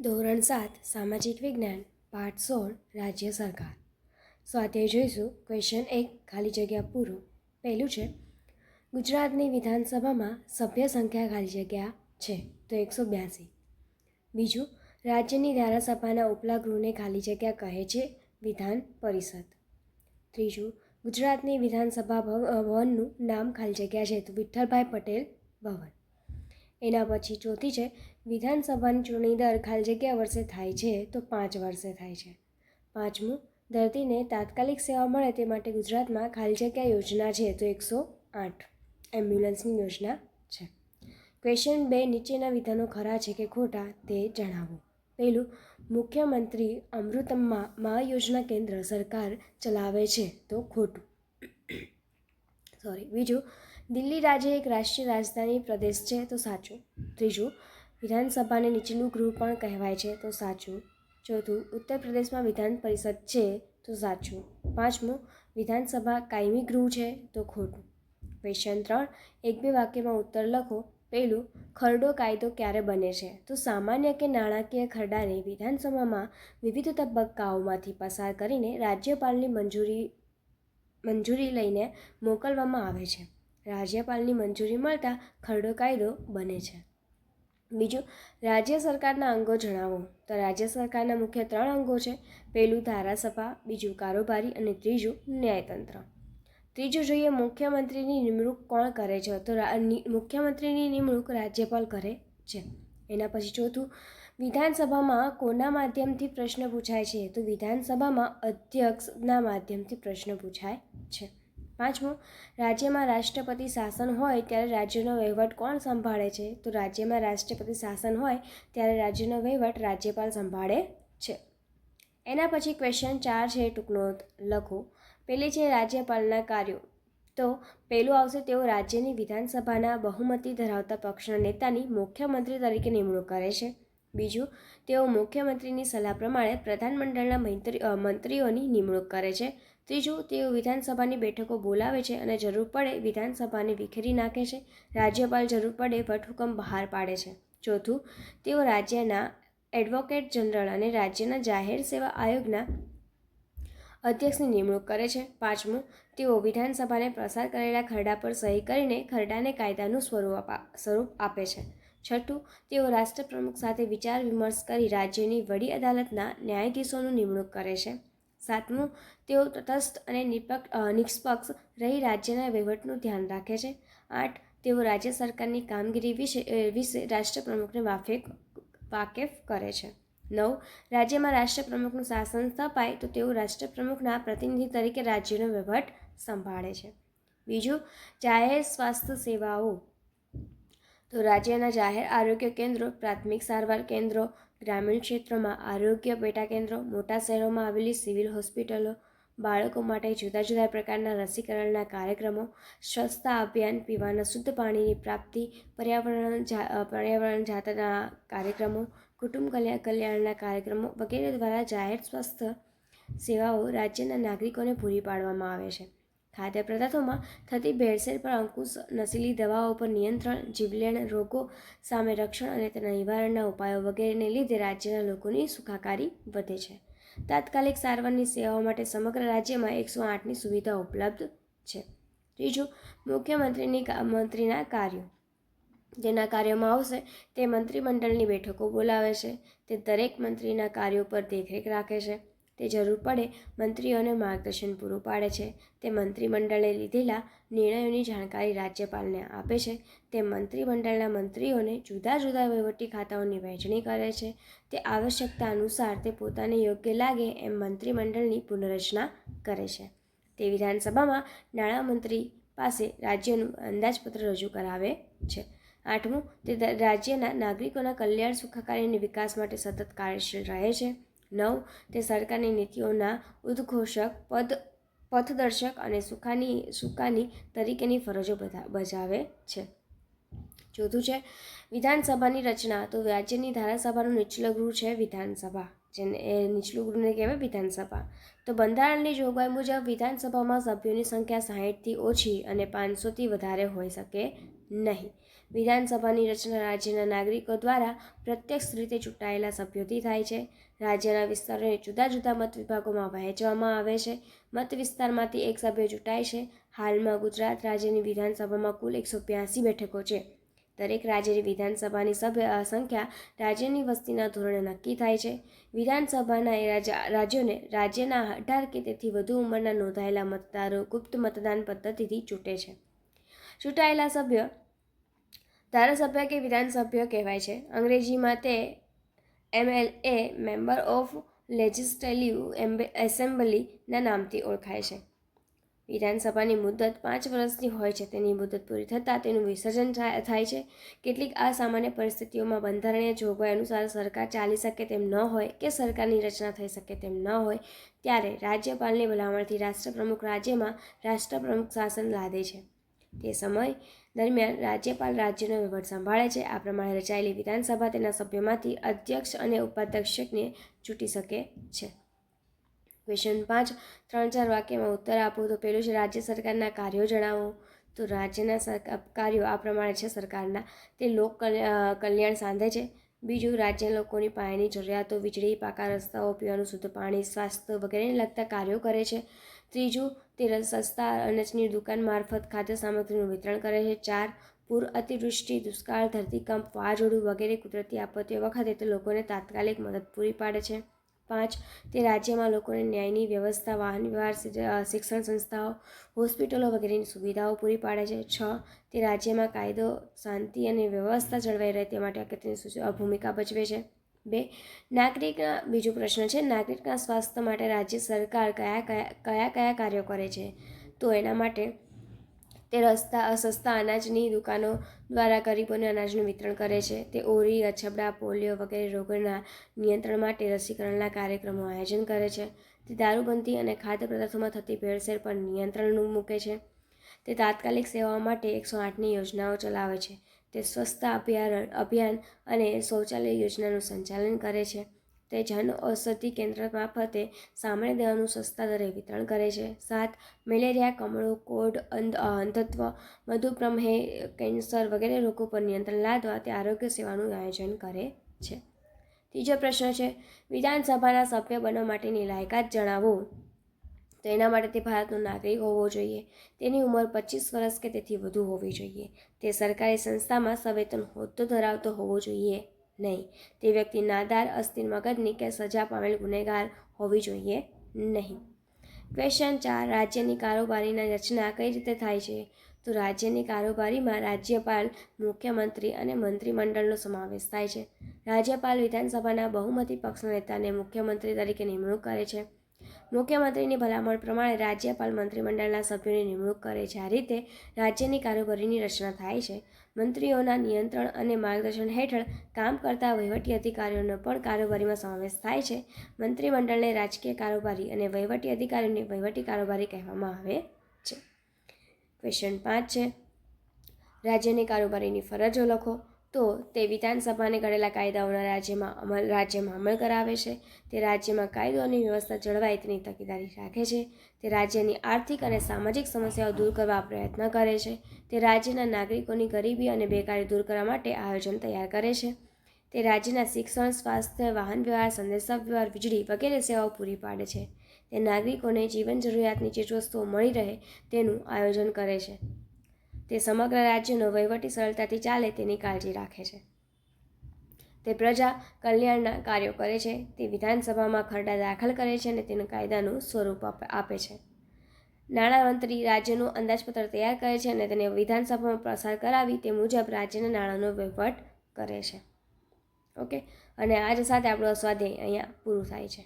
ધોરણ 7 સામાજિક વિજ્ઞાન પાઠ 16 રાજ્ય સરકાર. સ્વાધ્યાય જોઈશું. ક્વેશ્ચન 1 ખાલી જગ્યા પૂરો. પહેલું છે, ગુજરાતની વિધાનસભામાં સભ્ય સંખ્યા ખાલી જગ્યા છે તો 182. બીજું, રાજ્યની ધારાસભાના ઉપલા ગૃહને ખાલી જગ્યા કહે છે વિધાન પરિષદ. ત્રીજું, ગુજરાતની વિધાનસભા ભવનનું નામ ખાલી જગ્યા છે તો વિઠ્ઠલભાઈ પટેલ ભવન. એના પછી ચોથી છે, વિધાનસભાની ચૂંટણી દર ખાલી જગ્યા વર્ષે થાય છે તો 5 વર્ષે થાય છે. પાંચમું, દર્દીને તાત્કાલિક સેવા મળે તે માટે ગુજરાતમાં ખાલી જગ્યા યોજના છે તો 108 એમ્બ્યુલન્સની યોજના છે. ક્વેશ્ચન 2, નીચેના વિધાનો ખરા છે કે ખોટા તે જણાવો. પહેલું, મુખ્યમંત્રી અમૃતમ યોજના કેન્દ્ર સરકાર ચલાવે છે તો ખોટું. બીજું, દિલ્હી રાજ્ય એક રાષ્ટ્રીય રાજધાની પ્રદેશ છે તો સાચું. ત્રીજું, વિધાનસભાને નીચલું ગૃહ પણ કહેવાય છે તો સાચું. ચોથું, ઉત્તર પ્રદેશમાં વિધાન પરિષદ છે તો સાચું. પાંચમું, વિધાનસભા કાયમી ગૃહ છે તો ખોટું. ક્વેશ્ચન 3, 1-2 વાક્યમાં ઉત્તર લખો. પહેલું, ખરડો કાયદો ક્યારે બને છે તો સામાન્ય કે નાણાકીય ખરડાને વિધાનસભામાં વિવિધ તબક્કાઓમાંથી પસાર કરીને રાજ્યપાલની મંજૂરી લઈને મોકલવામાં આવે છે. રાજ્યપાલની મંજૂરી મળતા ખરડો કાયદો બને છે. બીજું, રાજ્ય સરકારના અંગો જણાવો. તો રાજ્ય સરકારના મુખ્ય 3 અંગો છે. પહેલું ધારાસભા, બીજું કારોબારી અને ત્રીજું ન્યાયતંત્ર. ત્રીજું જોઈએ, મુખ્યમંત્રીની નિમણૂક કોણ કરે છે તો મુખ્યમંત્રીની નિમણૂક રાજ્યપાલ કરે છે. એના પછી ચોથું, વિધાનસભામાં કોના માધ્યમથી પ્રશ્ન પૂછાય છે તો વિધાનસભામાં અધ્યક્ષના માધ્યમથી પ્રશ્ન પૂછાય છે. પાંચમું, રાજ્યમાં રાષ્ટ્રપતિ શાસન હોય ત્યારે રાજ્યનો વહીવટ કોણ સંભાળે છે તો રાજ્યમાં રાષ્ટ્રપતિ શાસન હોય ત્યારે રાજ્યનો વહીવટ રાજ્યપાલ સંભાળે છે. એના પછી ક્વેશ્ચન 4 છે, ટૂંક નોંધ લખો. પેલી છે રાજ્યપાલના કાર્યો. તો પહેલું આવશે, તેઓ રાજ્યની વિધાનસભાના બહુમતી ધરાવતા પક્ષના નેતાની મુખ્યમંત્રી તરીકે નિમણૂક કરે છે. બીજું, તેઓ મુખ્યમંત્રીની સલાહ પ્રમાણે પ્રધાનમંડળના મંત્રીઓની નિમણૂક કરે છે. ત્રીજું, તેઓ વિધાનસભાની બેઠકો બોલાવે છે અને જરૂર પડે વિધાનસભાને વિખેરી નાખે છે. રાજ્યપાલ જરૂર પડે વટહુકમ બહાર પાડે છે. ચોથું, તેઓ રાજ્યના એડવોકેટ જનરલ અને રાજ્યના જાહેર સેવા આયોગના અધ્યક્ષની નિમણૂક કરે છે. પાંચમું, તેઓ વિધાનસભાને પસાર કરેલા ખરડા પર સહી કરીને ખરડાને કાયદાનું સ્વરૂપ આપે છે. છઠ્ઠું, તેઓ રાષ્ટ્રપ્રમુખ સાથે વિચાર વિમર્શ કરી રાજ્યની વડી અદાલતના ન્યાયાધીશોનું નિમણૂક કરે છે. સાતમું, તેઓ તટસ્થ અને નિષ્પક્ષ રહી રાજ્યના વહીવટનું ધ્યાન રાખે છે. 8, તેઓ રાજ્ય સરકારની કામગીરી વિશે રાષ્ટ્રપ્રમુખને વાકેફ કરે છે. 9, રાજ્યમાં રાષ્ટ્રપ્રમુખનું શાસન સ્થપાય તો તેઓ રાષ્ટ્રપ્રમુખના પ્રતિનિધિ તરીકે રાજ્યનો વહીવટ સંભાળે છે. બીજું, જાહેર સ્વાસ્થ્ય સેવાઓ. તો રાજ્યના જાહેર આરોગ્ય કેન્દ્રો, પ્રાથમિક સારવાર કેન્દ્રો, ગ્રામીણ ક્ષેત્રોમાં આરોગ્ય પેટા કેન્દ્રો, મોટા શહેરોમાં આવેલી સિવિલ હોસ્પિટલો, બાળકો માટે જુદા જુદા પ્રકારના રસીકરણના કાર્યક્રમો, સ્વચ્છતા અભિયાન, પીવાના શુદ્ધ પાણીની પ્રાપ્તિ, પર્યાવરણ જાતના કાર્યક્રમો, કુટુંબ કલ્યાણના કાર્યક્રમો વગેરે દ્વારા જાહેર સ્વાસ્થ્ય સેવાઓ રાજ્યના નાગરિકોને પૂરી પાડવામાં આવે છે. ખાદ્ય પદાર્થોમાં થતી ભેળસેળ પર અંકુશ, નશીલી દવાઓ પર નિયંત્રણ, જીવલેણ રોગો સામે રક્ષણ અને તેના નિવારણના ઉપાયો વગેરેને લીધે રાજ્યના લોકોની સુખાકારી વધે છે. તાત્કાલિક સારવારની સેવાઓ માટે સમગ્ર રાજ્યમાં 108ની સુવિધા ઉપલબ્ધ છે. ત્રીજું, મંત્રીના કાર્યો. જેના કાર્યોમાં આવશે તે મંત્રીમંડળની બેઠકો બોલાવે છે, તે દરેક મંત્રીના કાર્યો પર દેખરેખ રાખે છે, તે જરૂર પડે મંત્રીઓને માર્ગદર્શન પૂરું પાડે છે, તે મંત્રીમંડળે લીધેલા નિર્ણયોની જાણકારી રાજ્યપાલને આપે છે, તે મંત્રીમંડળના મંત્રીઓને જુદા જુદા વહીવટી ખાતાઓની વહેંચણી કરે છે, તે આવશ્યકતા અનુસાર તે પોતાને યોગ્ય લાગે એમ મંત્રીમંડળની પુનર્રચના કરે છે, તે વિધાનસભામાં નાણામંત્રી પાસે રાજ્યનું અંદાજપત્ર રજૂ કરાવે છે. 8મું, તે રાજ્યના નાગરિકોના કલ્યાણ, સુખાકારી અને વિકાસ માટે સતત કાર્યશીલ રહે છે. 9, તે સરકારની નીતિઓના ઉદ્ઘોષક, પથદર્શક અને સુકાની તરીકેની ફરજો બજાવે છે. ચોથું છે વિધાનસભાની રચના. તો રાજ્યની ધારાસભાનું નીચલું ગૃહ છે વિધાનસભા, જેને નીચલું ગૃહને કહેવાય વિધાનસભા. તો બંધારણની જોગવાઈ મુજબ વિધાનસભામાં સભ્યોની સંખ્યા 60થી ઓછી અને 500થી વધારે હોઈ શકે નહીં. વિધાનસભાની રચના રાજ્યના નાગરિકો દ્વારા પ્રત્યક્ષ રીતે ચૂંટાયેલા સભ્યોથી થાય છે. રાજ્યના વિસ્તારોને જુદા જુદા મત વિભાગોમાં વહેંચવામાં આવે છે. મત વિસ્તારમાંથી એક સભ્ય ચૂંટાય છે. હાલમાં ગુજરાત રાજ્યની વિધાનસભામાં કુલ 182 બેઠકો છે. દરેક રાજ્યની વિધાનસભાની સંખ્યા રાજ્યની વસ્તીના ધોરણે નક્કી થાય છે. વિધાનસભાના રાજ્યોને રાજ્યના 18 કે તેથી વધુ ઉંમરના નોંધાયેલા મતદારો ગુપ્ત મતદાન પદ્ધતિથી ચૂંટે છે. ચૂંટાયેલા સભ્ય ધારાસભ્ય કે વિધાનસભ્ય કહેવાય છે. અંગ્રેજીમાં તે MLA મેમ્બર ઓફ લેજિસ્લેટિવ એસેમ્બલીના નામથી ઓળખાય છે. વિધાનસભાની મુદત 5 વર્ષની હોય છે. તેની મુદત પૂરી થતાં તેનું વિસર્જન થાય છે. કેટલીક અસામાન્ય પરિસ્થિતિઓમાં બંધારણીય જોગવાઈ અનુસાર સરકાર ચાલી શકે તેમ ન હોય કે સરકારની રચના થઈ શકે તેમ ન હોય ત્યારે રાજ્યપાલની ભલામણથી રાષ્ટ્રપ્રમુખ રાજ્યમાં રાષ્ટ્રપ્રમુખ શાસન લાદે છે. તે સમય દરમિયાન રાજ્યપાલ રાજ્યનો વહીવટ સંભાળે છે. આ પ્રમાણે રચાયેલી વિધાનસભા તેના સભ્યોમાંથી અધ્યક્ષ અને ઉપાધ્યક્ષને ચૂંટી શકે છે. ક્વેશ્ચન 5 3-4 વાક્યમાં ઉત્તર આપો. તો પેલું છે રાજ્ય સરકારના કાર્યો જણાવો. તો રાજ્યના કાર્યો આ પ્રમાણે છે સરકારના. તે લોક કલ્યાણ સાધે છે. બીજું, રાજ્ય લોકોની પાયાની જરૂરિયાતો વીજળી, પાકા રસ્તાઓ, પીવાનું શુદ્ધ પાણી, સ્વાસ્થ્ય વગેરેને લગતા કાર્યો કરે છે. ત્રીજું, તે સસ્તા અનાજની દુકાન મારફત ખાદ્ય સામગ્રીનું વિતરણ કરે છે. 4, પૂર, અતિવૃષ્ટિ, દુષ્કાળ, ધરતીકંપ, વાવાઝોડું વગેરે કુદરતી આપત્તિઓ વખતે તે લોકોને તાત્કાલિક મદદ પૂરી પાડે છે. 5, તે રાજ્યમાં લોકોને ન્યાયની વ્યવસ્થા, વાહન વ્યવહાર, શિક્ષણ સંસ્થાઓ, હોસ્પિટલો વગેરેની સુવિધાઓ પૂરી પાડે છે. 6, તે રાજ્યમાં કાયદો, શાંતિ અને વ્યવસ્થા જળવાઈ રહે તે માટે અગત્યની ભૂમિકા ભજવે છે. 2, બીજો પ્રશ્ન છે નાગરિકના સ્વાસ્થ્ય માટે રાજ્ય સરકાર કયા કાર્યો કરે છે. તો એના માટે તે સસ્તા અનાજની દુકાનો દ્વારા ગરીબોને અનાજનું વિતરણ કરે છે. તે ઓરી, અછબડા, પોલિયો વગેરે રોગોના નિયંત્રણ માટે રસીકરણના કાર્યક્રમો આયોજન કરે છે. તે દારૂબંધી અને ખાદ્ય પદાર્થોમાં થતી ભેળસેળ પર નિયંત્રણ મૂકે છે. તે તાત્કાલિક સેવાઓ માટે 108ની યોજનાઓ ચલાવે છે. તે સ્વચ્છતા અભિયાન અને શૌચાલય યોજનાનું સંચાલન કરે છે. તે જન ઔષધિ કેન્દ્ર મારફતે સામાન્ય દવાનું સસ્તા દરે વિતરણ કરે છે. 7, મેલેરિયા, કમળો, કોડ, અંધત્વ, મધુપ્રમેહ, કેન્સર વગેરે રોગો પર નિયંત્રણ લાદવા તે આરોગ્ય સેવાનું આયોજન કરે છે. ત્રીજો પ્રશ્ન છે વિધાનસભાના સભ્ય બનવા માટેની લાયકાત જણાવો. તો એના માટે તે ભારતનો નાગરિક હોવો જોઈએ. તેની ઉંમર 25 વર્ષ કે તેથી વધુ હોવી જોઈએ. તે સરકારી સંસ્થામાં સવેતન હોદ્દો ધરાવતો હોવો જોઈએ નહીં. તે વ્યક્તિ નાદાર, અસ્થિર મગજની કે સજા પામેલ ગુનેગાર હોવી જોઈએ નહીં. ક્વેશ્ચન 4, રાજ્યની કારોબારીની રચના કઈ રીતે થાય છે. તો રાજ્યની કારોબારીમાં રાજ્યપાલ, મુખ્યમંત્રી અને મંત્રીમંડળનો સમાવેશ થાય છે. રાજ્યપાલ વિધાનસભાના બહુમતી પક્ષના નેતાને મુખ્યમંત્રી તરીકે નિમણૂક કરે છે. મુખ્યમંત્રીની ભલામણ પ્રમાણે રાજ્યપાલ મંત્રીમંડળના સભ્યોની નિમણૂક કરે છે. આ રીતે રાજ્યની કારોબારીની રચના થાય છે. મંત્રીઓના નિયંત્રણ અને માર્ગદર્શન હેઠળ કામ કરતા વહીવટી અધિકારીઓનો પણ કારોબારીમાં સમાવેશ થાય છે. મંત્રીમંડળને રાજકીય કારોબારી અને વહીવટી અધિકારીઓને વહીવટી કારોબારી કહેવામાં આવે છે. ક્વેશ્ચન 5 છે રાજ્યની કારોબારીની ફરજો લખો. તો તે વિધાનસભાને ઘડેલા કાયદાઓના રાજ્યમાં અમલ કરાવે છે. તે રાજ્યમાં કાયદો અને વ્યવસ્થા જળવાય તેની તકેદારી રાખે છે. તે રાજ્યની આર્થિક અને સામાજિક સમસ્યાઓ દૂર કરવા પ્રયત્ન કરે છે. તે રાજ્યના નાગરિકોની ગરીબી અને બેકારી દૂર કરવા માટે આયોજન તૈયાર કરે છે. તે રાજ્યના શિક્ષણ, સ્વાસ્થ્ય, વાહન વ્યવહાર, સંદેશાવ્યવહાર, વીજળી વગેરે સેવાઓ પૂરી પાડે છે. તે નાગરિકોને જીવન જરૂરિયાતની ચીજવસ્તુઓ મળી રહે તેનું આયોજન કરે છે. તે સમગ્ર રાજ્યનો વહીવટી સરળતાથી ચાલે તેની કાળજી રાખે છે. તે પ્રજા કલ્યાણના કાર્યો કરે છે. તે વિધાનસભામાં ખરડા દાખલ કરે છે અને તેને કાયદાનું સ્વરૂપ આપે છે. નાણામંત્રી રાજ્યનું અંદાજપત્ર તૈયાર કરે છે અને તેને વિધાનસભામાં પસાર કરાવી તે મુજબ રાજ્યના નાણાંનો વહીવટ કરે છે. ઓકે, અને આજ સાથે આપણો સ્વાધ્યાય અહીંયા પૂરું થાય છે.